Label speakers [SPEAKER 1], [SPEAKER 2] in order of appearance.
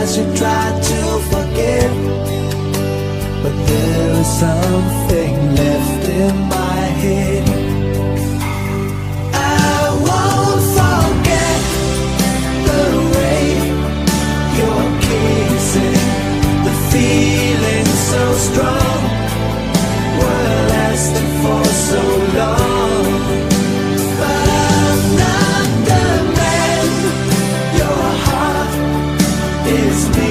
[SPEAKER 1] I should try to forget, but there is something left in my head. I won't forget the way you're kissing, the feeling so strong, were lasting for so long. But I'm not the man your heart is needing.